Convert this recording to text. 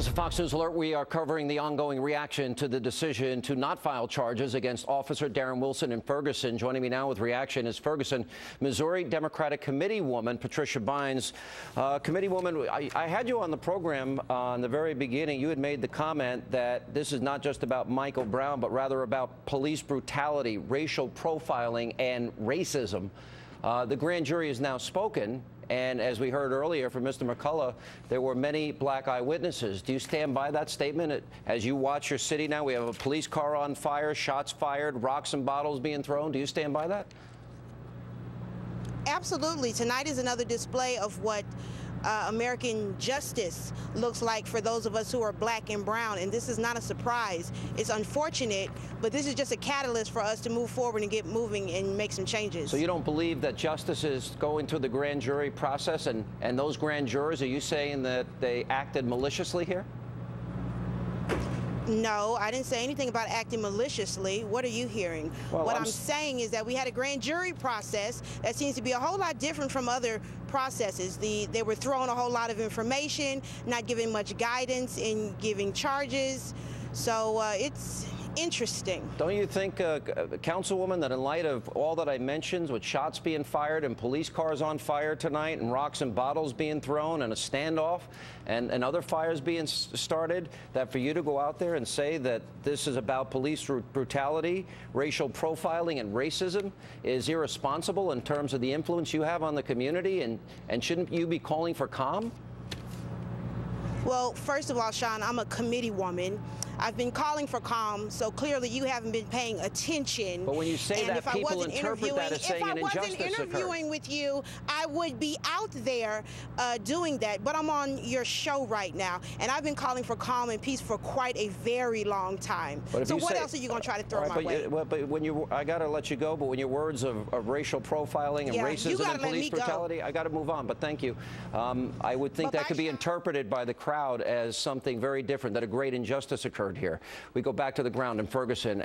This is Fox News Alert. We are covering the ongoing reaction to the decision to not file charges against Officer Darren Wilson in Ferguson. Joining me now with reaction is Ferguson, Missouri Democratic Committee woman Patricia Bynes. Committee woman, I had you on the program in the very beginning. You had made the comment that this is not just about Michael Brown, but rather about police brutality, racial profiling, and racism. The grand jury has now spoken. And as we heard earlier from Mr. McCullough, there were many black eyewitnesses. Do you stand by that statement? As you watch your city now, we have a police car on fire, shots fired, rocks and bottles being thrown. Do you stand by that? Absolutely. Tonight is another display of what American justice looks like for those of us who are black and brown, and this is not a surprise. It's unfortunate, but this is just a catalyst for us to move forward and get moving and make some changes. So you don't believe that justice is going through the grand jury process, and those grand jurors, are you saying that they acted maliciously here? No, I didn't say anything about acting maliciously. What are you hearing? Well, what I'm saying is that we had a grand jury process that seems to be a whole lot different from other processes. They were throwing a whole lot of information, not giving much guidance in giving charges. So it's interesting. Don't you think, Councilwoman, that in light of all that I mentioned, with shots being fired and police cars on fire tonight and rocks and bottles being thrown and a standoff and other fires being started, that for you to go out there and say that this is about police brutality, racial profiling, and racism is irresponsible in terms of the influence you have on the community, and shouldn't you be calling for calm? Well, first of all, Sean, I'm a committee woman. I've been calling for calm, so clearly you haven't been paying attention. But when you say that, people interpret that as saying an injustice occurred. If I wasn't interviewing with you, I would be out there doing that. But I'm on your show right now, and I've been calling for calm and peace for quite a very long time. So what else are you going to try to throw my way? But when I got to let you go, but when your words of racial profiling and racism and police brutality, I got to move on, but thank you. I would think that could be interpreted by the crowd as something very different, that a great injustice occurred here. We go back to the ground in Ferguson.